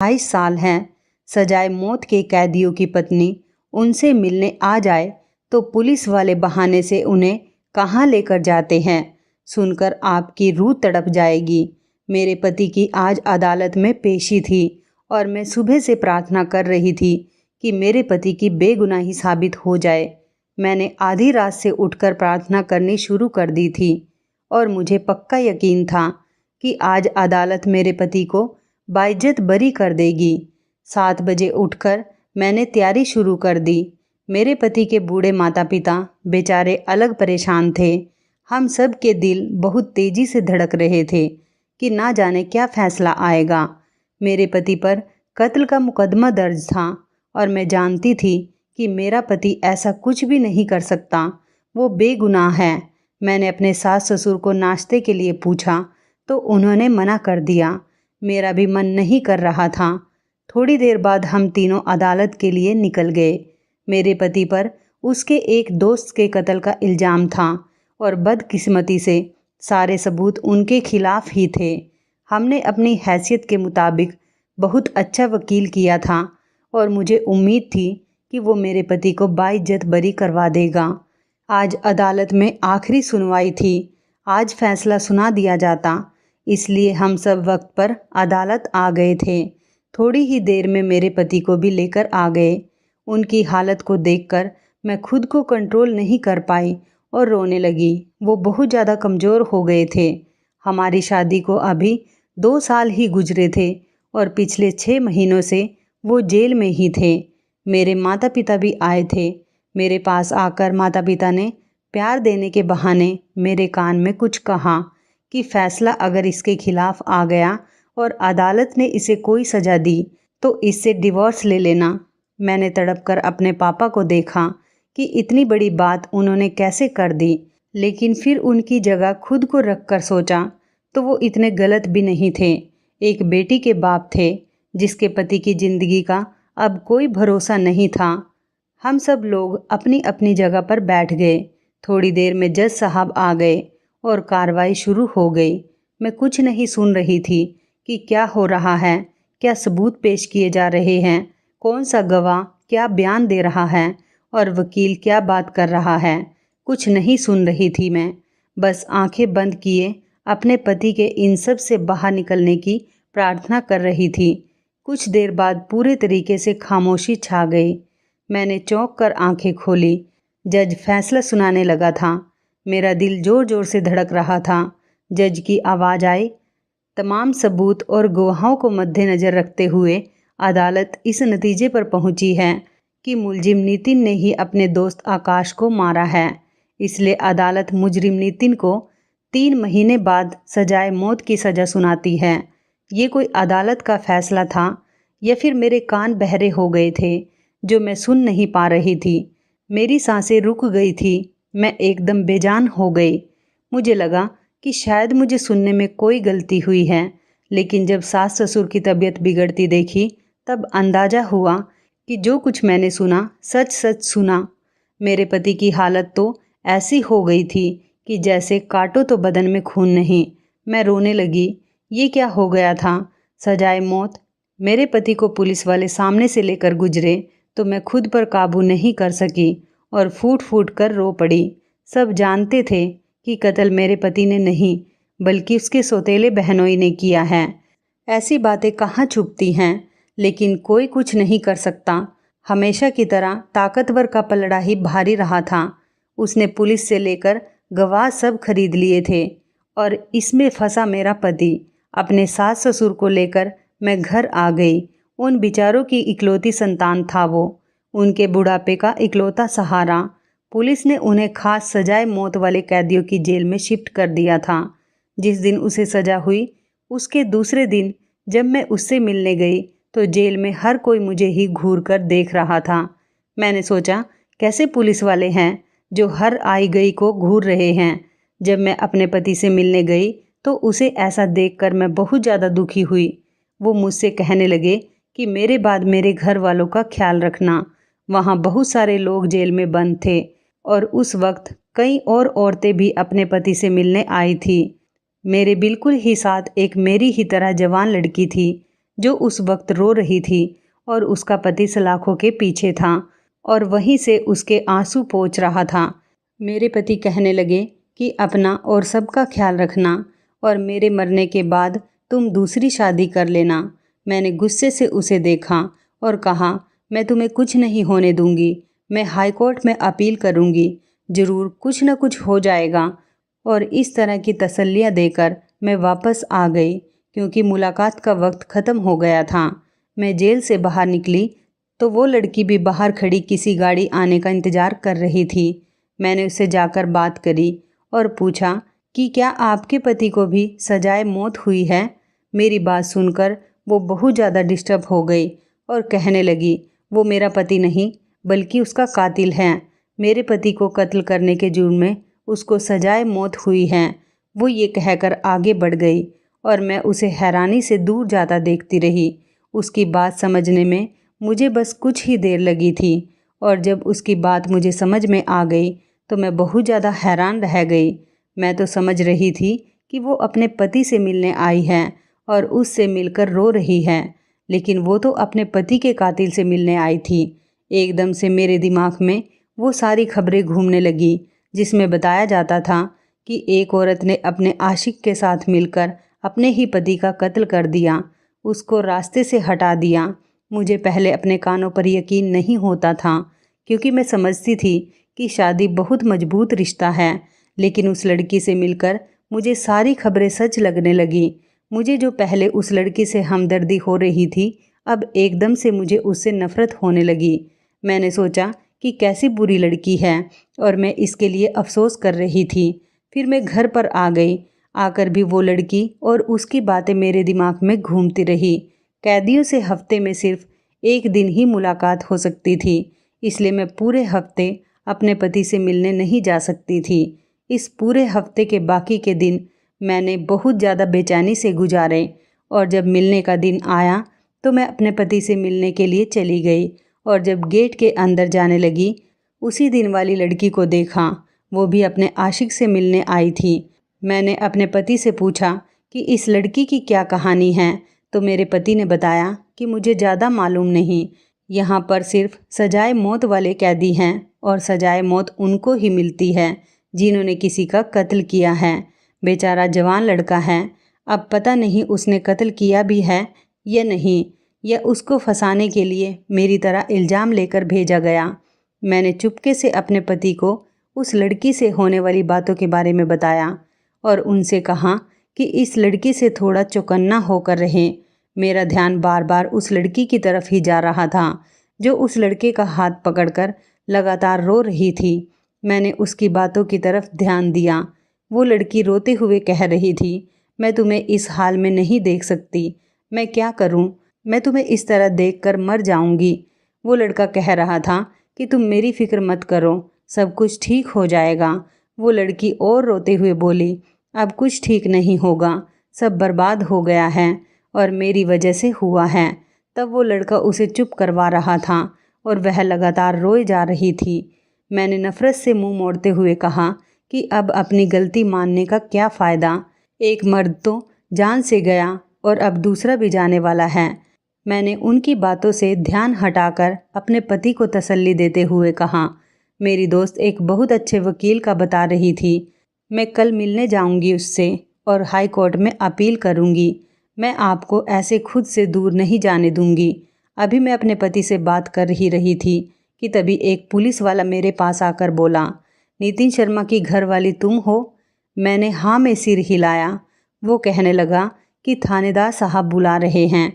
22 साल हैं, सजाए मौत के कैदियों की पत्नी उनसे मिलने आ जाए तो पुलिस वाले बहाने से उन्हें कहाँ लेकर जाते हैं, सुनकर आपकी रूह तड़प जाएगी। मेरे पति की आज अदालत में पेशी थी और मैं सुबह से प्रार्थना कर रही थी कि मेरे पति की बेगुनाही साबित हो जाए। मैंने आधी रात से उठकर प्रार्थना करनी शुरू कर दी थी और मुझे पक्का यकीन था कि आज अदालत मेरे पति को बाइज्जत बरी कर देगी। 7 बजे उठकर मैंने तैयारी शुरू कर दी। मेरे पति के बूढ़े माता पिता बेचारे अलग परेशान थे। हम सब के दिल बहुत तेजी से धड़क रहे थे कि ना जाने क्या फैसला आएगा। मेरे पति पर कत्ल का मुकदमा दर्ज था और मैं जानती थी कि मेरा पति ऐसा कुछ भी नहीं कर सकता, वो बेगुनाह है। मैंने अपने सास ससुर को नाश्ते के लिए पूछा तो उन्होंने मना कर दिया। मेरा भी मन नहीं कर रहा था। थोड़ी देर बाद हम तीनों अदालत के लिए निकल गए। मेरे पति पर उसके एक दोस्त के कत्ल का इल्ज़ाम था और बदकिस्मती से सारे सबूत उनके खिलाफ ही थे। हमने अपनी हैसियत के मुताबिक बहुत अच्छा वकील किया था और मुझे उम्मीद थी कि वो मेरे पति को बाइज्जत बरी करवा देगा। आज अदालत में आखिरी सुनवाई थी। आज फैसला सुना दिया जाता, इसलिए हम सब वक्त पर अदालत आ गए थे। थोड़ी ही देर में मेरे पति को भी लेकर आ गए। उनकी हालत को देखकर मैं खुद को कंट्रोल नहीं कर पाई और रोने लगी। वो बहुत ज़्यादा कमज़ोर हो गए थे। हमारी शादी को अभी 2 साल ही गुजरे थे और पिछले 6 महीनों से वो जेल में ही थे। मेरे माता पिता भी आए थे। मेरे पास आकर माता पिता ने प्यार देने के बहाने मेरे कान में कुछ कहा कि फ़ैसला अगर इसके खिलाफ़ आ गया और अदालत ने इसे कोई सज़ा दी तो इससे डिवोर्स ले लेना। मैंने तड़प कर अपने पापा को देखा कि इतनी बड़ी बात उन्होंने कैसे कर दी, लेकिन फिर उनकी जगह खुद को रख कर सोचा तो वो इतने गलत भी नहीं थे। एक बेटी के बाप थे जिसके पति की ज़िंदगी का अब कोई भरोसा नहीं था। हम सब लोग अपनी अपनी जगह पर बैठ गए। थोड़ी देर में जज साहब आ गए और कार्रवाई शुरू हो गई। मैं कुछ नहीं सुन रही थी कि क्या हो रहा है, क्या सबूत पेश किए जा रहे हैं, कौन सा गवाह क्या बयान दे रहा है और वकील क्या बात कर रहा है। कुछ नहीं सुन रही थी मैं, बस आंखें बंद किए अपने पति के इन सब से बाहर निकलने की प्रार्थना कर रही थी। कुछ देर बाद पूरे तरीके से खामोशी छा गई। मैंने चौंक कर आंखें खोली। जज फैसला सुनाने लगा था। मेरा दिल ज़ोर ज़ोर से धड़क रहा था। जज की आवाज़ आई, तमाम सबूत और गवाहों को मद्देनज़र रखते हुए अदालत इस नतीजे पर पहुंची है कि मुलजिम नितिन ने ही अपने दोस्त आकाश को मारा है। इसलिए अदालत मुजरिम नितिन को 3 महीने बाद सजाए मौत की सज़ा सुनाती है। ये कोई अदालत का फ़ैसला था या फिर मेरे कान बहरे हो गए थे जो मैं सुन नहीं पा रही थी। मेरी सांसें रुक गई थी। मैं एकदम बेजान हो गई। मुझे लगा कि शायद मुझे सुनने में कोई गलती हुई है, लेकिन जब सास ससुर की तबीयत बिगड़ती देखी तब अंदाज़ा हुआ कि जो कुछ मैंने सुना सच सच सुना। मेरे पति की हालत तो ऐसी हो गई थी कि जैसे काटो तो बदन में खून नहीं। मैं रोने लगी। ये क्या हो गया था? सजाए मौत। मेरे पति को पुलिस वाले सामने से लेकर गुजरे तो मैं खुद पर काबू नहीं कर सकी और फूट फूट कर रो पड़ी। सब जानते थे कि कत्ल मेरे पति ने नहीं बल्कि उसके सौतेले बहनोई ने किया है। ऐसी बातें कहाँ छुपती हैं, लेकिन कोई कुछ नहीं कर सकता। हमेशा की तरह ताकतवर का पलड़ा ही भारी रहा था। उसने पुलिस से लेकर गवाह सब खरीद लिए थे और इसमें फंसा मेरा पति। अपने सास ससुर को लेकर मैं घर आ गई। उन बेचारों की इकलौती संतान था वो, उनके बुढ़ापे का इकलौता सहारा। पुलिस ने उन्हें खास सजाए मौत वाले कैदियों की जेल में शिफ्ट कर दिया था। जिस दिन उसे सज़ा हुई उसके दूसरे दिन जब मैं उससे मिलने गई तो जेल में हर कोई मुझे ही घूर कर देख रहा था। मैंने सोचा कैसे पुलिस वाले हैं जो हर आई गई को घूर रहे हैं। जब मैं अपने पति से मिलने गई तो उसे ऐसा देखकर मैं बहुत ज़्यादा दुखी हुई। वो मुझसे कहने लगे कि मेरे बाद मेरे घर वालों का ख्याल रखना। वहाँ बहुत सारे लोग जेल में बंद थे और उस वक्त कई और औरतें भी अपने पति से मिलने आई थी। मेरे बिल्कुल ही साथ एक मेरी ही तरह जवान लड़की थी जो उस वक्त रो रही थी और उसका पति सलाखों के पीछे था और वहीं से उसके आंसू पोंछ रहा था। मेरे पति कहने लगे कि अपना और सबका ख्याल रखना और मेरे मरने के बाद तुम दूसरी शादी कर लेना। मैंने गुस्से से उसे देखा और कहा, मैं तुम्हें कुछ नहीं होने दूंगी। मैं हाई कोर्ट में अपील करूंगी, ज़रूर कुछ न कुछ हो जाएगा। और इस तरह की तसल्लियाँ देकर मैं वापस आ गई क्योंकि मुलाकात का वक्त ख़त्म हो गया था। मैं जेल से बाहर निकली तो वो लड़की भी बाहर खड़ी किसी गाड़ी आने का इंतज़ार कर रही थी। मैंने उससे जाकर बात करी और पूछा कि क्या आपके पति को भी सजाए मौत हुई है। मेरी बात सुनकर वो बहुत ज़्यादा डिस्टर्ब हो गई और कहने लगी, वो मेरा पति नहीं बल्कि उसका कातिल है। मेरे पति को कत्ल करने के जुर्म में उसको सजाए मौत हुई है। वो ये कहकर आगे बढ़ गई और मैं उसे हैरानी से दूर जाता देखती रही। उसकी बात समझने में मुझे बस कुछ ही देर लगी थी और जब उसकी बात मुझे समझ में आ गई तो मैं बहुत ज़्यादा हैरान रह गई। मैं तो समझ रही थी कि वो अपने पति से मिलने आई है और उससे मिलकर रो रही है, लेकिन वो तो अपने पति के कातिल से मिलने आई थी। एकदम से मेरे दिमाग में वो सारी खबरें घूमने लगी जिसमें बताया जाता था कि एक औरत ने अपने आशिक के साथ मिलकर अपने ही पति का कत्ल कर दिया, उसको रास्ते से हटा दिया। मुझे पहले अपने कानों पर यकीन नहीं होता था क्योंकि मैं समझती थी कि शादी बहुत मजबूत रिश्ता है, लेकिन उस लड़की से मिलकर मुझे सारी खबरें सच लगने लगी। मुझे जो पहले उस लड़की से हमदर्दी हो रही थी, अब एकदम से मुझे उससे नफ़रत होने लगी। मैंने सोचा कि कैसी बुरी लड़की है और मैं इसके लिए अफसोस कर रही थी। फिर मैं घर पर आ गई। आकर भी वो लड़की और उसकी बातें मेरे दिमाग में घूमती रही। कैदियों से हफ्ते में सिर्फ एक दिन ही मुलाकात हो सकती थी, इसलिए मैं पूरे हफ्ते अपने पति से मिलने नहीं जा सकती थी। इस पूरे हफ्ते के बाकी के दिन मैंने बहुत ज़्यादा बेचैनी से गुजारे और जब मिलने का दिन आया तो मैं अपने पति से मिलने के लिए चली गई और जब गेट के अंदर जाने लगी उसी दिन वाली लड़की को देखा। वो भी अपने आशिक से मिलने आई थी। मैंने अपने पति से पूछा कि इस लड़की की क्या कहानी है, तो मेरे पति ने बताया कि मुझे ज़्यादा मालूम नहीं, यहाँ पर सिर्फ सजाए मौत वाले कैदी हैं और सजाए मौत उनको ही मिलती है जिन्होंने किसी का कत्ल किया है। बेचारा जवान लड़का है, अब पता नहीं उसने कत्ल किया भी है या नहीं, या उसको फंसाने के लिए मेरी तरह इल्ज़ाम लेकर भेजा गया। मैंने चुपके से अपने पति को उस लड़की से होने वाली बातों के बारे में बताया और उनसे कहा कि इस लड़की से थोड़ा चौकन्ना होकर रहें। मेरा ध्यान बार बार उस लड़की की तरफ ही जा रहा था जो उस लड़के का हाथ पकड़कर लगातार रो रही थी। मैंने उसकी बातों की तरफ ध्यान दिया। वो लड़की रोते हुए कह रही थी, मैं तुम्हें इस हाल में नहीं देख सकती, मैं क्या करूं? मैं तुम्हें इस तरह देखकर मर जाऊंगी। वो लड़का कह रहा था कि तुम मेरी फिक्र मत करो, सब कुछ ठीक हो जाएगा। वो लड़की और रोते हुए बोली, अब कुछ ठीक नहीं होगा, सब बर्बाद हो गया है और मेरी वजह से हुआ है। तब वो लड़का उसे चुप करवा रहा था और वह लगातार रोए जा रही थी। मैंने नफ़रत से मुंह मोड़ते हुए कहा कि अब अपनी गलती मानने का क्या फ़ायदा, एक मर्द तो जान से गया और अब दूसरा भी जाने वाला है। मैंने उनकी बातों से ध्यान हटाकर अपने पति को तसल्ली देते हुए कहा, मेरी दोस्त एक बहुत अच्छे वकील का बता रही थी, मैं कल मिलने जाऊंगी उससे और हाई कोर्ट में अपील करूंगी। मैं आपको ऐसे खुद से दूर नहीं जाने दूंगी। अभी मैं अपने पति से बात कर ही रही थी कि तभी एक पुलिस वाला मेरे पास आकर बोला, नितिन शर्मा की घरवाली तुम हो? मैंने हाँ में सिर हिलाया। वो कहने लगा कि थानेदार साहब बुला रहे हैं।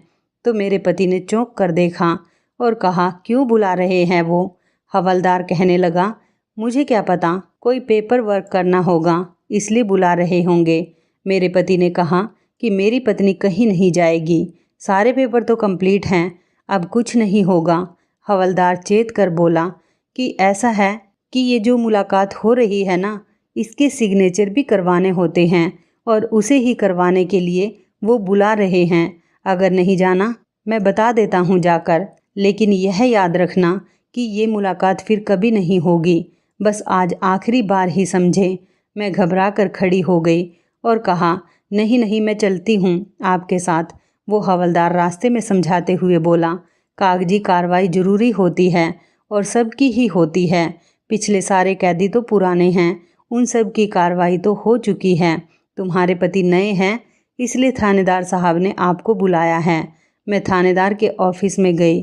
तो मेरे पति ने चौंक कर देखा और कहा, क्यों बुला रहे हैं वो? हवलदार कहने लगा, मुझे क्या पता, कोई पेपर वर्क करना होगा इसलिए बुला रहे होंगे। मेरे पति ने कहा कि मेरी पत्नी कहीं नहीं जाएगी, सारे पेपर तो कंप्लीट हैं, अब कुछ नहीं होगा। हवलदार चेत कर बोला कि ऐसा है कि ये जो मुलाकात हो रही है ना, इसके सिग्नेचर भी करवाने होते हैं और उसे ही करवाने के लिए वो बुला रहे हैं। अगर नहीं जाना मैं बता देता हूँ जाकर, लेकिन यह याद रखना कि ये मुलाकात फिर कभी नहीं होगी, बस आज आखिरी बार ही समझे। मैं घबरा कर खड़ी हो गई और कहा, नहीं नहीं, मैं चलती हूँ आपके साथ, वो हवलदार रास्ते में समझाते हुए बोला, कागजी कार्रवाई जरूरी होती है और सबकी ही होती है। पिछले सारे कैदी तो पुराने हैं, उन सब की कार्रवाई तो हो चुकी है। तुम्हारे पति नए हैं, इसलिए थानेदार साहब ने आपको बुलाया है। मैं थानेदार के ऑफिस में गई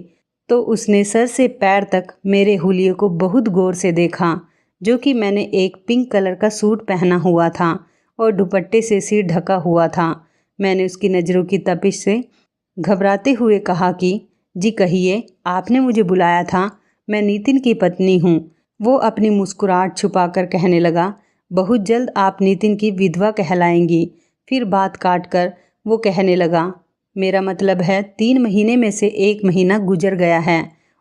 तो उसने सर से पैर तक मेरे हुलिये को बहुत गौर से देखा, जो कि मैंने एक पिंक कलर का सूट पहना हुआ था और दुपट्टे से सिर ढका हुआ था। मैंने उसकी नज़रों की तपिश से घबराते हुए कहा कि जी कहिए, आपने मुझे बुलाया था, मैं नितिन की पत्नी हूँ। वो अपनी मुस्कुराहट छुपाकर कहने लगा, बहुत जल्द आप नितिन की विधवा कहलाएंगी। फिर बात काट कर वो कहने लगा, मेरा मतलब है 3 महीने में से 1 महीना गुजर गया है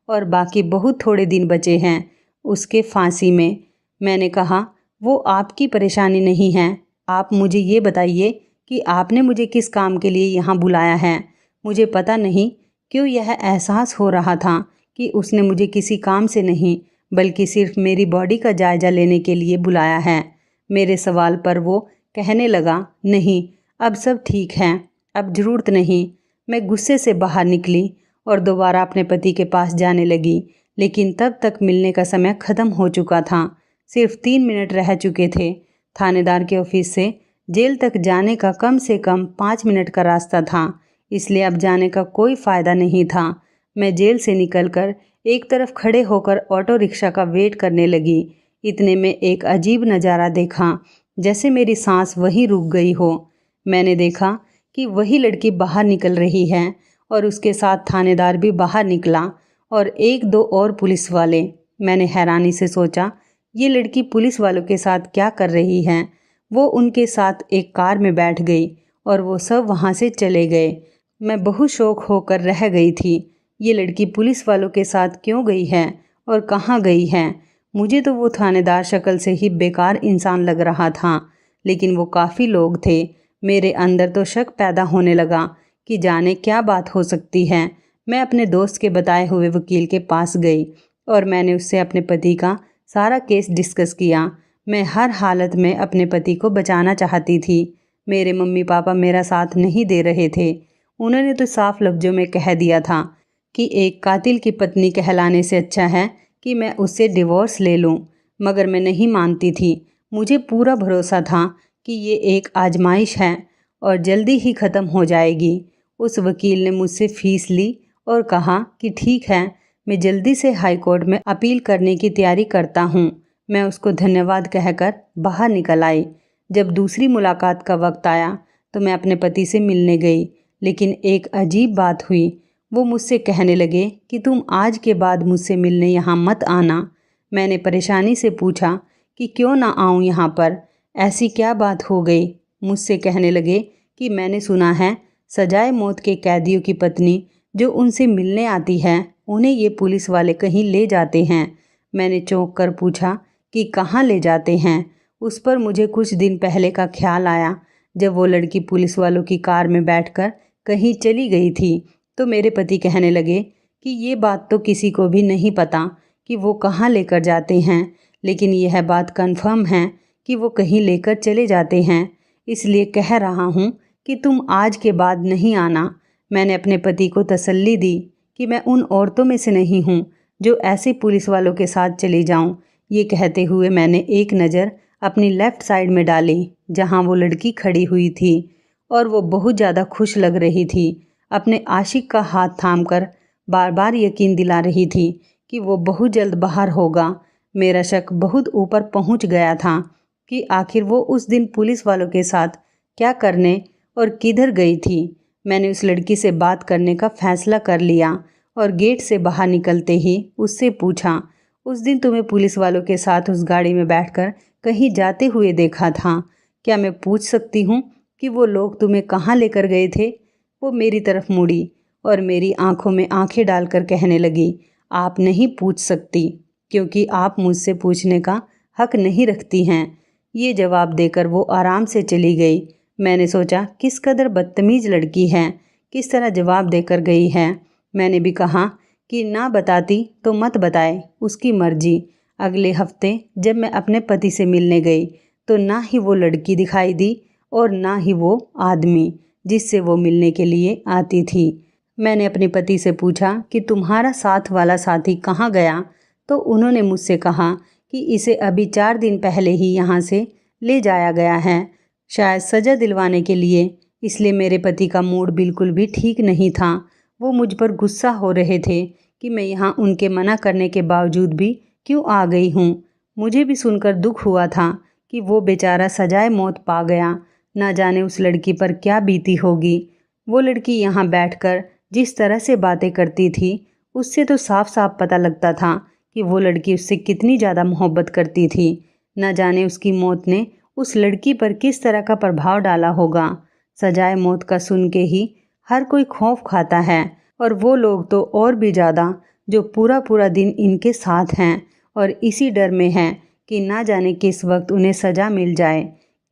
और बाकी बहुत थोड़े दिन बचे हैं उसके फांसी में। मैंने कहा, वो आपकी परेशानी नहीं है। आप मुझे ये बताइए कि आपने मुझे किस काम के लिए यहाँ बुलाया है। मुझे पता नहीं क्यों यह एहसास हो रहा था कि उसने मुझे किसी काम से नहीं बल्कि सिर्फ मेरी बॉडी का जायज़ा लेने के लिए बुलाया है। मेरे सवाल पर वो कहने लगा, नहीं अब सब ठीक है, अब ज़रूरत नहीं। मैं गुस्से से बाहर निकली और दोबारा अपने पति के पास जाने लगी, लेकिन तब तक मिलने का समय ख़त्म हो चुका था। सिर्फ 3 मिनट रह चुके थे। थानेदार के ऑफिस से जेल तक जाने का कम से कम 5 मिनट का रास्ता था, इसलिए अब जाने का कोई फ़ायदा नहीं था। मैं जेल से निकलकर एक तरफ खड़े होकर ऑटो रिक्शा का वेट करने लगी। इतने में एक अजीब नज़ारा देखा, जैसे मेरी सांस वहीं रुक गई हो। मैंने देखा कि वही लड़की बाहर निकल रही है और उसके साथ थानेदार भी बाहर निकला और 1-2 और पुलिस वाले। मैंने हैरानी से सोचा, ये लड़की पुलिस वालों के साथ क्या कर रही है। वो उनके साथ एक कार में बैठ गई और वो सब वहाँ से चले गए। मैं बहुत शौक होकर रह गई थी, ये लड़की पुलिस वालों के साथ क्यों गई है और कहाँ गई है। मुझे तो वो थानेदार शक्ल से ही बेकार इंसान लग रहा था, लेकिन वो काफ़ी लोग थे। मेरे अंदर तो शक पैदा होने लगा कि जाने क्या बात हो सकती है। मैं अपने दोस्त के बताए हुए वकील के पास गई और मैंने उससे अपने पति का सारा केस डिस्कस किया। मैं हर हालत में अपने पति को बचाना चाहती थी। मेरे मम्मी पापा मेरा साथ नहीं दे रहे थे। उन्होंने तो साफ लफ्ज़ों में कह दिया था कि एक कातिल की पत्नी कहलाने से अच्छा है कि मैं उससे डिवोर्स ले लूं, मगर मैं नहीं मानती थी। मुझे पूरा भरोसा था कि ये एक आजमाइश है और जल्दी ही ख़त्म हो जाएगी। उस वकील ने मुझसे फ़ीस ली और कहा कि ठीक है, मैं जल्दी से हाई कोर्ट में अपील करने की तैयारी करता हूँ। मैं उसको धन्यवाद कहकर बाहर निकल आई। जब दूसरी मुलाकात का वक्त आया तो मैं अपने पति से मिलने गई, लेकिन एक अजीब बात हुई। वो मुझसे कहने लगे कि तुम आज के बाद मुझसे मिलने यहाँ मत आना। मैंने परेशानी से पूछा कि क्यों ना आऊँ यहाँ पर, ऐसी क्या बात हो गई। मुझसे कहने लगे कि मैंने सुना है सजाए मौत के कैदियों की पत्नी जो उनसे मिलने आती है उन्हें ये पुलिस वाले कहीं ले जाते हैं। मैंने चौंक कर पूछा कि कहाँ ले जाते हैं। उस पर मुझे कुछ दिन पहले का ख्याल आया, जब वो लड़की पुलिस वालों की कार में बैठकर कहीं चली गई थी। तो मेरे पति कहने लगे कि ये बात तो किसी को भी नहीं पता कि वो कहाँ लेकर जाते हैं, लेकिन यह बात कन्फर्म है कि वो कहीं लेकर चले जाते हैं। इसलिए कह रहा हूँ कि तुम आज के बाद नहीं आना। मैंने अपने पति को तसल्ली दी कि मैं उन औरतों में से नहीं हूँ जो ऐसे पुलिस वालों के साथ चली जाऊँ। ये कहते हुए मैंने एक नज़र अपनी लेफ़्ट साइड में डाली जहाँ वो लड़की खड़ी हुई थी और वो बहुत ज़्यादा खुश लग रही थी। अपने आशिक का हाथ थामकर बार बार यकीन दिला रही थी कि वो बहुत जल्द बाहर होगा। मेरा शक बहुत ऊपर पहुंच गया था कि आखिर वो उस दिन पुलिस वालों के साथ क्या करने और किधर गई थी। मैंने उस लड़की से बात करने का फ़ैसला कर लिया और गेट से बाहर निकलते ही उससे पूछा, उस दिन तुम्हें पुलिस वालों के साथ उस गाड़ी में बैठकर कहीं जाते हुए देखा था। क्या मैं पूछ सकती हूँ कि वो लोग तुम्हें कहाँ लेकर गए थे? वो मेरी तरफ मुड़ी और मेरी आंखों में आंखें डालकर कहने लगी, आप नहीं पूछ सकती क्योंकि आप मुझसे पूछने का हक नहीं रखती हैं। ये जवाब देकर वो आराम से चली गई। मैंने सोचा किस कदर बदतमीज़ लड़की है, किस तरह जवाब देकर गई है। मैंने भी कहा कि ना बताती तो मत बताए, उसकी मर्जी। अगले हफ्ते जब मैं अपने पति से मिलने गई तो ना ही वो लड़की दिखाई दी और ना ही वो आदमी। जिससे वो मिलने के लिए आती थी। मैंने अपने पति से पूछा कि तुम्हारा साथ वाला साथी कहाँ गया, तो उन्होंने मुझसे कहा कि इसे अभी 4 दिन पहले ही यहाँ से ले जाया गया है, शायद सज़ा दिलवाने के लिए। इसलिए मेरे पति का मूड बिल्कुल भी ठीक नहीं था। वो मुझ पर गुस्सा हो रहे थे कि मैं यहाँ उनके मना करने के बावजूद भी क्यों आ गई हूँ। मुझे भी सुनकर दुख हुआ था कि वो बेचारा सजाए मौत पा गया। ना जाने उस लड़की पर क्या बीती होगी। वो लड़की यहाँ बैठकर जिस तरह से बातें करती थी, उससे तो साफ साफ पता लगता था कि वो लड़की उससे कितनी ज़्यादा मोहब्बत करती थी। न जाने उसकी मौत ने उस लड़की पर किस तरह का प्रभाव डाला होगा। सजाए मौत का सुन के ही हर कोई खौफ खाता है, और वो लोग तो और भी ज़्यादा जो पूरा पूरा दिन इनके साथ हैं और इसी डर में हैं कि ना जाने किस वक्त उन्हें सज़ा मिल जाए।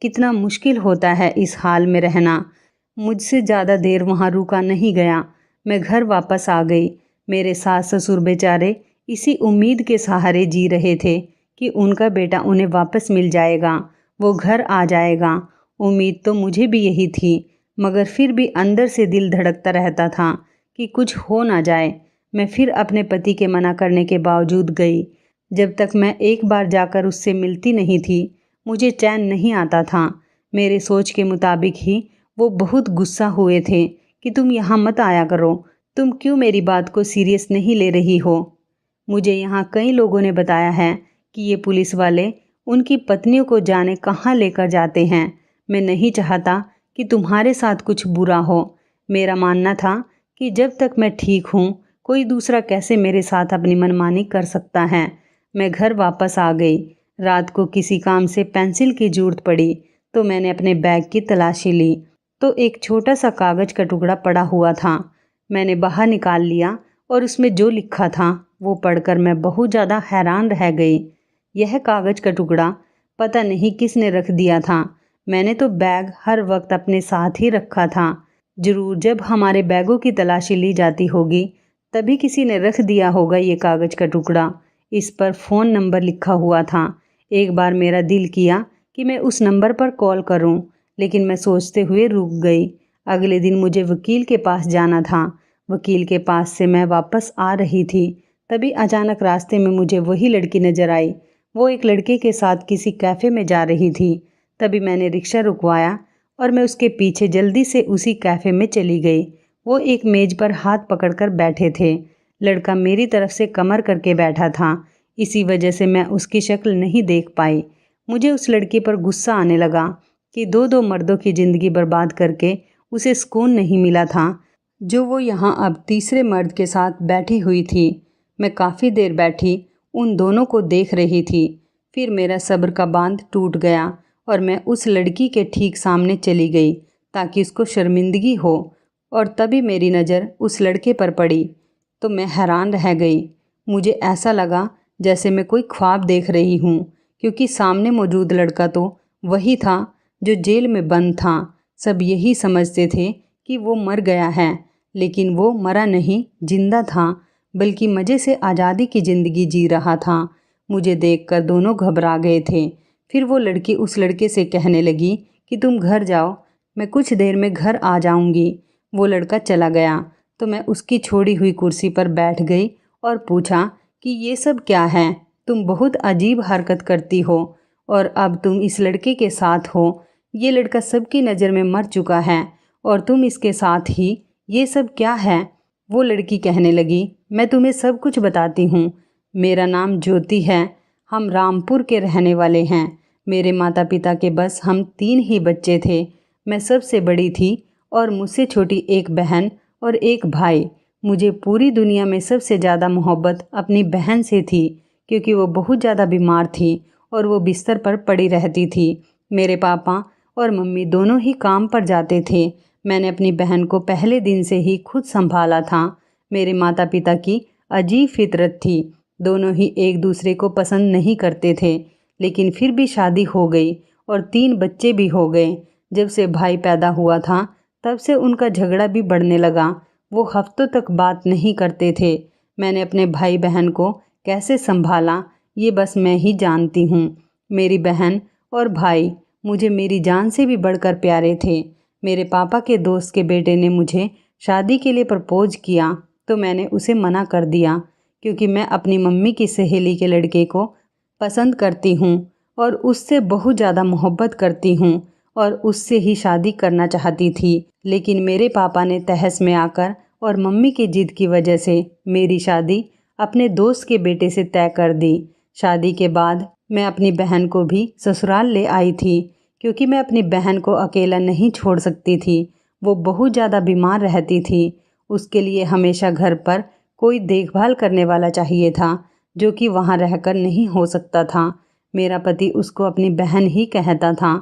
कितना मुश्किल होता है इस हाल में रहना। मुझसे ज़्यादा देर वहाँ रुका नहीं गया। मैं घर वापस आ गई। मेरे सास ससुर बेचारे इसी उम्मीद के सहारे जी रहे थे कि उनका बेटा उन्हें वापस मिल जाएगा, वो घर आ जाएगा। उम्मीद तो मुझे भी यही थी, मगर फिर भी अंदर से दिल धड़कता रहता था कि कुछ हो ना जाए। मैं फिर अपने पति के मना करने के बावजूद गई। जब तक मैं एक बार जाकर उससे मिलती नहीं थी, मुझे चैन नहीं आता था। मेरे सोच के मुताबिक ही वो बहुत गुस्सा हुए थे कि तुम यहाँ मत आया करो, तुम क्यों मेरी बात को सीरियस नहीं ले रही हो। मुझे यहाँ कई लोगों ने बताया है कि ये पुलिस वाले उनकी पत्नियों को जाने कहाँ लेकर जाते हैं। मैं नहीं चाहता कि तुम्हारे साथ कुछ बुरा हो। मेरा मानना था कि जब तक मैं ठीक हूँ, कोई दूसरा कैसे मेरे साथ अपनी मनमानी कर सकता है। मैं घर वापस आ गई। रात को किसी काम से पेंसिल की ज़रूरत पड़ी तो मैंने अपने बैग की तलाशी ली, तो एक छोटा सा कागज़ का टुकड़ा पड़ा हुआ था। मैंने बाहर निकाल लिया और उसमें जो लिखा था वो पढ़कर मैं बहुत ज़्यादा हैरान रह गई। यह कागज़ का टुकड़ा पता नहीं किसने रख दिया था। मैंने तो बैग हर वक्त अपने साथ ही रखा था। ज़रूर जब हमारे बैगों की तलाशी ली जाती होगी तभी किसी ने रख दिया होगा ये कागज़ का टुकड़ा। इस पर फ़ोन नंबर लिखा हुआ था। एक बार मेरा दिल किया कि मैं उस नंबर पर कॉल करूं, लेकिन मैं सोचते हुए रुक गई। अगले दिन मुझे वकील के पास जाना था। वकील के पास से मैं वापस आ रही थी, तभी अचानक रास्ते में मुझे वही लड़की नज़र आई। वो एक लड़के के साथ किसी कैफ़े में जा रही थी। तभी मैंने रिक्शा रुकवाया और मैं उसके पीछे जल्दी से उसी कैफ़े में चली गई। वो एक मेज़ पर हाथ पकड़कर बैठे थे। लड़का मेरी तरफ से कमर करके बैठा था, इसी वजह से मैं उसकी शक्ल नहीं देख पाई। मुझे उस लड़की पर गुस्सा आने लगा कि दो मर्दों की ज़िंदगी बर्बाद करके उसे सुकून नहीं मिला था जो वो यहाँ अब तीसरे मर्द के साथ बैठी हुई थी। मैं काफ़ी देर बैठी उन दोनों को देख रही थी। फिर मेरा सब्र का बांध टूट गया और मैं उस लड़की के ठीक सामने चली गई ताकि उसको शर्मिंदगी हो। और तभी मेरी नज़र उस लड़के पर पड़ी तो मैं हैरान रह गई। मुझे ऐसा लगा जैसे मैं कोई ख्वाब देख रही हूँ, क्योंकि सामने मौजूद लड़का तो वही था जो जेल में बंद था। सब यही समझते थे कि वो मर गया है, लेकिन वो मरा नहीं, जिंदा था, बल्कि मज़े से आज़ादी की ज़िंदगी जी रहा था। मुझे देखकर दोनों घबरा गए थे। फिर वो लड़की उस लड़के से कहने लगी कि तुम घर जाओ, मैं कुछ देर में घर आ जाऊंगी। वो लड़का चला गया तो मैं उसकी छोड़ी हुई कुर्सी पर बैठ गई और पूछा कि ये सब क्या है। तुम बहुत अजीब हरकत करती हो और अब तुम इस लड़के के साथ हो। ये लड़का सबकी नज़र में मर चुका है और तुम इसके साथ ही, ये सब क्या है। वो लड़की कहने लगी, मैं तुम्हें सब कुछ बताती हूँ। मेरा नाम ज्योति है। हम रामपुर के रहने वाले हैं। मेरे माता पिता के बस हम 3 ही बच्चे थे। मैं सबसे बड़ी थी और मुझसे छोटी एक बहन और एक भाई। मुझे पूरी दुनिया में सबसे ज़्यादा मोहब्बत अपनी बहन से थी, क्योंकि वो बहुत ज़्यादा बीमार थी और वो बिस्तर पर पड़ी रहती थी। मेरे पापा और मम्मी दोनों ही काम पर जाते थे। मैंने अपनी बहन को पहले दिन से ही खुद संभाला था। मेरे माता पिता की अजीब फितरत थी। दोनों ही एक दूसरे को पसंद नहीं करते थे, लेकिन फिर भी शादी हो गई और 3 बच्चे भी हो गए। जब से भाई पैदा हुआ था तब से उनका झगड़ा भी बढ़ने लगा। वो हफ्तों तक बात नहीं करते थे। मैंने अपने भाई बहन को कैसे संभाला ये बस मैं ही जानती हूँ। मेरी बहन और भाई मुझे मेरी जान से भी बढ़कर प्यारे थे। मेरे पापा के दोस्त के बेटे ने मुझे शादी के लिए प्रपोज किया तो मैंने उसे मना कर दिया, क्योंकि मैं अपनी मम्मी की सहेली के लड़के को पसंद करती हूँ और उससे बहुत ज़्यादा मोहब्बत करती हूँ और उससे ही शादी करना चाहती थी। लेकिन मेरे पापा ने तहस में आकर और मम्मी की जिद की वजह से मेरी शादी अपने दोस्त के बेटे से तय कर दी। शादी के बाद मैं अपनी बहन को भी ससुराल ले आई थी, क्योंकि मैं अपनी बहन को अकेला नहीं छोड़ सकती थी। वो बहुत ज़्यादा बीमार रहती थी। उसके लिए हमेशा घर पर कोई देखभाल करने वाला चाहिए था, जो कि वहाँ रहकर नहीं हो सकता था। मेरा पति उसको अपनी बहन ही कहता था।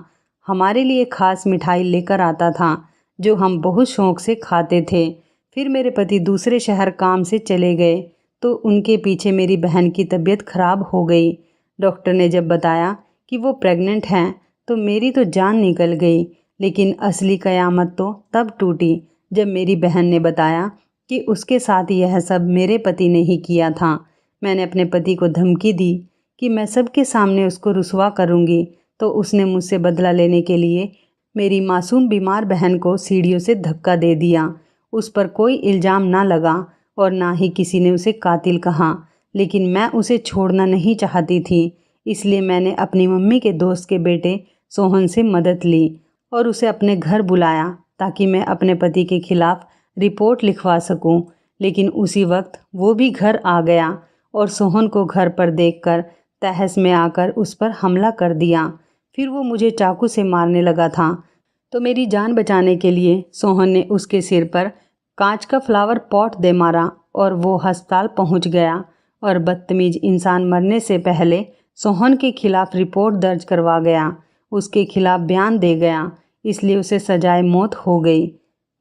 हमारे लिए खास मिठाई लेकर आता था, जो हम बहुत शौक़ से खाते थे। फिर मेरे पति दूसरे शहर काम से चले गए तो उनके पीछे मेरी बहन की तबीयत खराब हो गई। डॉक्टर ने जब बताया कि वो प्रेग्नेंट हैं तो मेरी तो जान निकल गई। लेकिन असली क़यामत तो तब टूटी जब मेरी बहन ने बताया कि उसके साथ यह सब मेरे पति ने ही किया था। मैंने अपने पति को धमकी दी कि मैं सबके सामने उसको रुसवा करूँगी, तो उसने मुझसे बदला लेने के लिए मेरी मासूम बीमार बहन को सीढ़ियों से धक्का दे दिया। उस पर कोई इल्ज़ाम ना लगा और ना ही किसी ने उसे कातिल कहा, लेकिन मैं उसे छोड़ना नहीं चाहती थी। इसलिए मैंने अपनी मम्मी के दोस्त के बेटे सोहन से मदद ली और उसे अपने घर बुलाया ताकि मैं अपने पति के खिलाफ रिपोर्ट लिखवा सकूं। लेकिन उसी वक्त वो भी घर आ गया और सोहन को घर पर देखकर तहस में आकर उस पर हमला कर दिया। फिर वो मुझे चाकू से मारने लगा था, तो मेरी जान बचाने के लिए सोहन ने उसके सिर पर कांच का फ्लावर पॉट दे मारा और वो अस्पताल पहुंच गया। और बदतमीज इंसान मरने से पहले सोहन के खिलाफ रिपोर्ट दर्ज करवा गया, उसके खिलाफ बयान दे गया, इसलिए उसे सजाए मौत हो गई।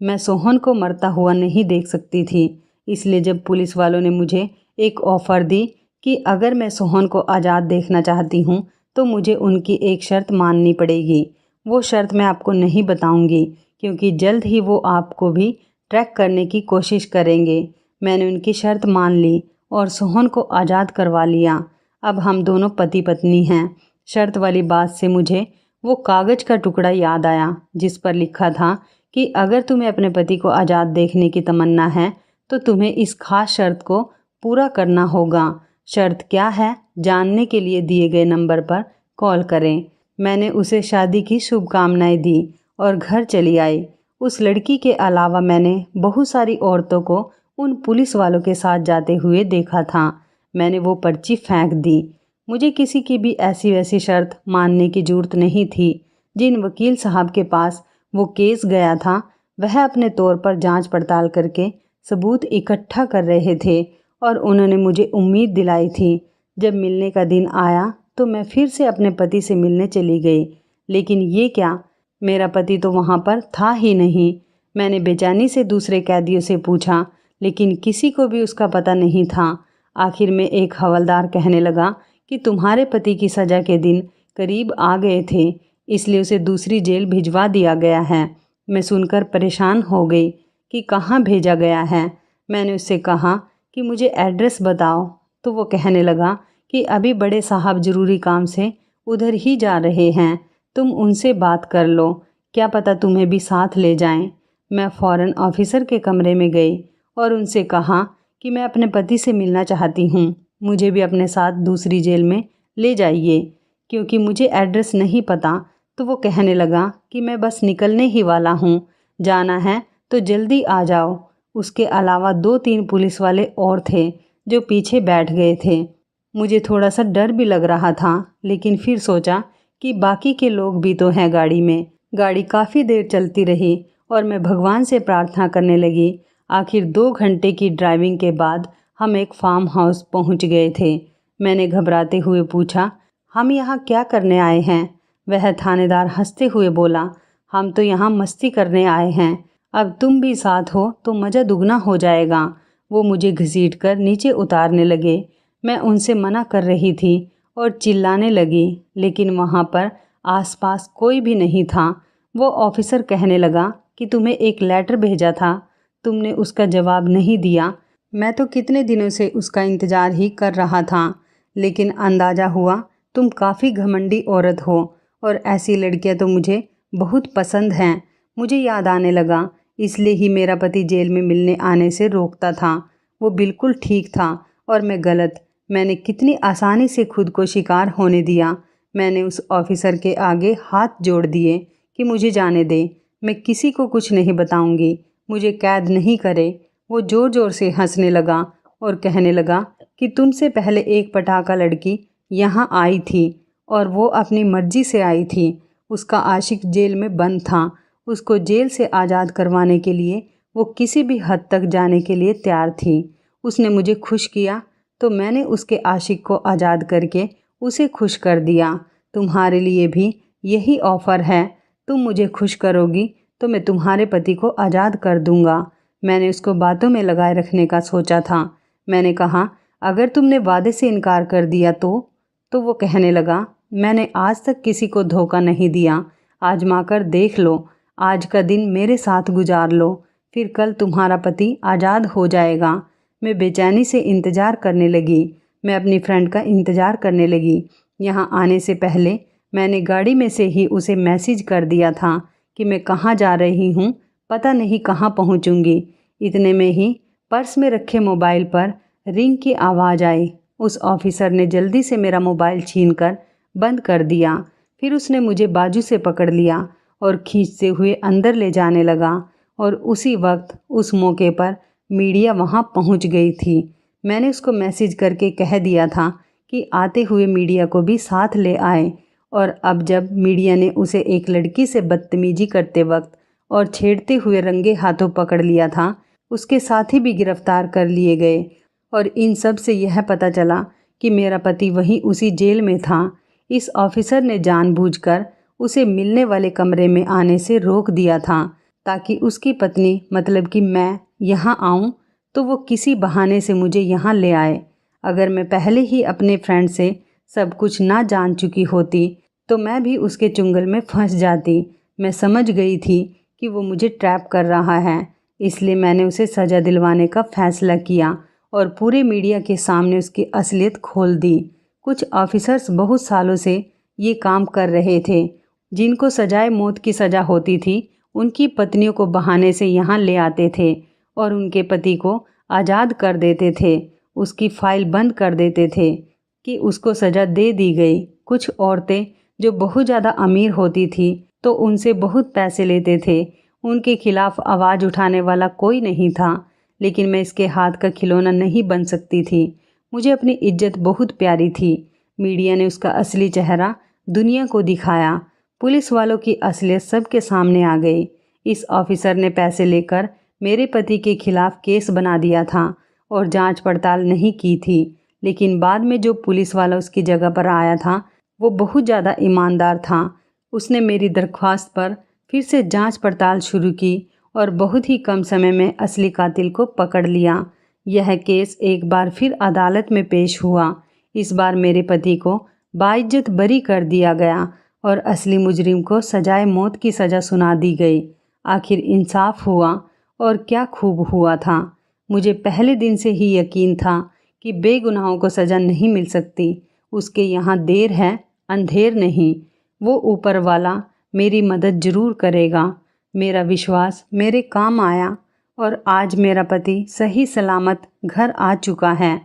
मैं सोहन को मरता हुआ नहीं देख सकती थी। इसलिए जब पुलिस वालों ने मुझे एक ऑफ़र दी कि अगर मैं सोहन को आज़ाद देखना चाहती हूँ तो मुझे उनकी एक शर्त माननी पड़ेगी। वो शर्त मैं आपको नहीं बताऊंगी, क्योंकि जल्द ही वो आपको भी ट्रैक करने की कोशिश करेंगे। मैंने उनकी शर्त मान ली और सोहन को आज़ाद करवा लिया। अब हम दोनों पति पत्नी हैं। शर्त वाली बात से मुझे वो कागज़ का टुकड़ा याद आया जिस पर लिखा था कि अगर तुम्हें अपने पति को आज़ाद देखने की तमन्ना है तो तुम्हें इस खास शर्त को पूरा करना होगा। शर्त क्या है जानने के लिए दिए गए नंबर पर कॉल करें। मैंने उसे शादी की शुभकामनाएं दी और घर चली आई। उस लड़की के अलावा मैंने बहुत सारी औरतों को उन पुलिस वालों के साथ जाते हुए देखा था। मैंने वो पर्ची फेंक दी। मुझे किसी की भी ऐसी वैसी शर्त मानने की ज़रूरत नहीं थी। जिन वकील साहब के पास वो केस गया था वह अपने तौर पर जांच पड़ताल करके सबूत इकट्ठा कर रहे थे और उन्होंने मुझे उम्मीद दिलाई थी। जब मिलने का दिन आया तो मैं फिर से अपने पति से मिलने चली गई, लेकिन ये क्या, मेरा पति तो वहाँ पर था ही नहीं। मैंने बेचैनी से दूसरे कैदियों से पूछा, लेकिन किसी को भी उसका पता नहीं था। आखिर में एक हवलदार कहने लगा कि तुम्हारे पति की सज़ा के दिन करीब आ गए थे, इसलिए उसे दूसरी जेल भिजवा दिया गया है। मैं सुनकर परेशान हो गई कि कहाँ भेजा गया है। मैंने उससे कहा कि मुझे एड्रेस बताओ, तो वो कहने लगा कि अभी बड़े साहब ज़रूरी काम से उधर ही जा रहे हैं, तुम उनसे बात कर लो, क्या पता तुम्हें भी साथ ले जाएं। मैं फ़ौरन ऑफिसर के कमरे में गई और उनसे कहा कि मैं अपने पति से मिलना चाहती हूँ, मुझे भी अपने साथ दूसरी जेल में ले जाइए, क्योंकि मुझे एड्रेस नहीं पता। तो वो कहने लगा कि मैं बस निकलने ही वाला हूँ, जाना है तो जल्दी आ जाओ। उसके अलावा 2-3 पुलिस वाले और थे जो पीछे बैठ गए थे। मुझे थोड़ा सा डर भी लग रहा था, लेकिन फिर सोचा कि बाकी के लोग भी तो हैं गाड़ी में। गाड़ी काफ़ी देर चलती रही और मैं भगवान से प्रार्थना करने लगी। आखिर 2 घंटे की ड्राइविंग के बाद हम एक फार्म हाउस पहुंच गए थे। मैंने घबराते हुए पूछा, हम यहाँ क्या करने आए हैं? वह थानेदार हंसते हुए बोला, हम तो यहाँ मस्ती करने आए हैं, अब तुम भी साथ हो तो मज़ा दुगना हो जाएगा। वो मुझे घसीटकर नीचे उतारने लगे। मैं उनसे मना कर रही थी और चिल्लाने लगी, लेकिन वहाँ पर आसपास कोई भी नहीं था। वो ऑफिसर कहने लगा कि तुम्हें एक लेटर भेजा था, तुमने उसका जवाब नहीं दिया। मैं तो कितने दिनों से उसका इंतज़ार ही कर रहा था, लेकिन अंदाज़ा हुआ तुम काफ़ी घमंडी औरत हो और ऐसी लड़कियां तो मुझे बहुत पसंद हैं। मुझे याद आने लगा, इसलिए ही मेरा पति जेल में मिलने आने से रोकता था। वो बिल्कुल ठीक था और मैं गलत। मैंने कितनी आसानी से खुद को शिकार होने दिया। मैंने उस ऑफिसर के आगे हाथ जोड़ दिए कि मुझे जाने दे, मैं किसी को कुछ नहीं बताऊंगी, मुझे कैद नहीं करे। वो ज़ोर ज़ोर से हंसने लगा और कहने लगा कि तुमसे पहले एक पटाखा लड़की यहाँ आई थी और वो अपनी मर्जी से आई थी। उसका आशिक जेल में बंद था। उसको जेल से आज़ाद करवाने के लिए वो किसी भी हद तक जाने के लिए तैयार थी। उसने मुझे खुश किया तो मैंने उसके आशिक को आज़ाद करके उसे खुश कर दिया। तुम्हारे लिए भी यही ऑफ़र है। तुम मुझे खुश करोगी तो मैं तुम्हारे पति को आज़ाद कर दूंगा। मैंने उसको बातों में लगाए रखने का सोचा था। मैंने कहा, अगर तुमने वादे से इनकार कर दिया तो वो कहने लगा, मैंने आज तक किसी को धोखा नहीं दिया। आजमा कर देख लो। आज का दिन मेरे साथ गुजार लो, फिर कल तुम्हारा पति आज़ाद हो जाएगा। मैं बेचैनी से इंतज़ार करने लगी। मैं अपनी फ्रेंड का इंतज़ार करने लगी। यहाँ आने से पहले मैंने गाड़ी में से ही उसे मैसेज कर दिया था कि मैं कहाँ जा रही हूँ, पता नहीं कहाँ पहुँचूँगी। इतने में ही पर्स में रखे मोबाइल पर रिंग की आवाज़ आई। उस ऑफिसर ने जल्दी से मेरा मोबाइल छीनकर बंद कर दिया। फिर उसने मुझे बाजू से पकड़ लिया और खींचते हुए अंदर ले जाने लगा। और उसी वक्त उस मौके पर मीडिया वहाँ पहुँच गई थी। मैंने उसको मैसेज करके कह दिया था कि आते हुए मीडिया को भी साथ ले आए। और अब जब मीडिया ने उसे एक लड़की से बदतमीजी करते वक्त और छेड़ते हुए रंगे हाथों पकड़ लिया था, उसके साथी भी गिरफ्तार कर लिए गए। और इन सब से यह पता चला कि मेरा पति वहीं उसी जेल में था। इस ऑफिसर ने जानबूझकर उसे मिलने वाले कमरे में आने से रोक दिया था ताकि उसकी पत्नी मतलब कि मैं यहाँ आऊँ तो वो किसी बहाने से मुझे यहाँ ले आए। अगर मैं पहले ही अपने फ्रेंड से सब कुछ ना जान चुकी होती तो मैं भी उसके चुंगल में फंस जाती। मैं समझ गई थी कि वो मुझे ट्रैप कर रहा है, इसलिए मैंने उसे सज़ा दिलवाने का फ़ैसला किया और पूरे मीडिया के सामने उसकी असलियत खोल दी। कुछ ऑफिसर्स बहुत सालों से ये काम कर रहे थे। जिनको सजाए मौत की सज़ा होती थी, उनकी पत्नियों को बहाने से यहाँ ले आते थे और उनके पति को आज़ाद कर देते थे। उसकी फ़ाइल बंद कर देते थे कि उसको सज़ा दे दी गई। कुछ औरतें जो बहुत ज़्यादा अमीर होती थी तो उनसे बहुत पैसे लेते थे। उनके खिलाफ़ आवाज़ उठाने वाला कोई नहीं था, लेकिन मैं इसके हाथ का खिलौना नहीं बन सकती थी। मुझे अपनी इज्जत बहुत प्यारी थी। मीडिया ने उसका असली चेहरा दुनिया को दिखाया। पुलिस वालों की असलियत सबके सामने आ गई। इस ऑफिसर ने पैसे लेकर मेरे पति के खिलाफ केस बना दिया था और जांच पड़ताल नहीं की थी। लेकिन बाद में जो पुलिस वाला उसकी जगह पर आया था वो बहुत ज़्यादा ईमानदार था। उसने मेरी दरख्वास्त पर फिर से जांच पड़ताल शुरू की और बहुत ही कम समय में असली कातिल को पकड़ लिया। यह केस एक बार फिर अदालत में पेश हुआ। इस बार मेरे पति को बाइज्जत बरी कर दिया गया और असली मुजरिम को सजाए मौत की सज़ा सुना दी गई। आखिर इंसाफ हुआ और क्या खूब हुआ था। मुझे पहले दिन से ही यकीन था कि बेगुनाहों को सज़ा नहीं मिल सकती। उसके यहाँ देर है अंधेर नहीं। वो ऊपर वाला मेरी मदद ज़रूर करेगा। मेरा विश्वास मेरे काम आया और आज मेरा पति सही सलामत घर आ चुका है।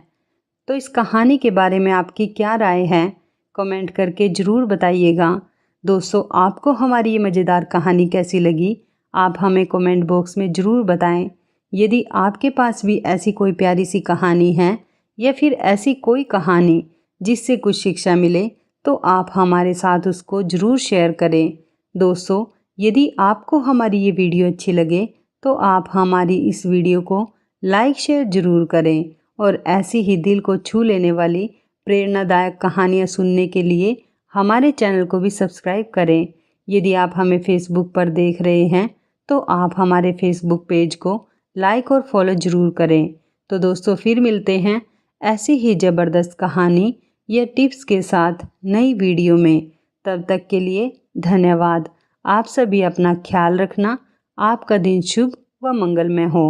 तो इस कहानी के बारे में आपकी क्या राय है, कमेंट करके ज़रूर बताइएगा। दोस्तों, आपको हमारी ये मज़ेदार कहानी कैसी लगी, आप हमें कमेंट बॉक्स में ज़रूर बताएं। यदि आपके पास भी ऐसी कोई प्यारी सी कहानी है या फिर ऐसी कोई कहानी जिससे कुछ शिक्षा मिले तो आप हमारे साथ उसको ज़रूर शेयर करें। दोस्तों, यदि आपको हमारी ये वीडियो अच्छी लगे तो आप हमारी इस वीडियो को लाइक शेयर ज़रूर करें और ऐसी ही दिल को छू लेने वाली प्रेरणादायक कहानियाँ सुनने के लिए हमारे चैनल को भी सब्सक्राइब करें। यदि आप हमें फेसबुक पर देख रहे हैं तो आप हमारे फेसबुक पेज को लाइक और फॉलो ज़रूर करें। तो दोस्तों, फिर मिलते हैं ऐसी ही ज़बरदस्त कहानी या टिप्स के साथ नई वीडियो में। तब तक के लिए धन्यवाद। आप सभी अपना ख्याल रखना। आपका दिन शुभ व मंगलमय हो।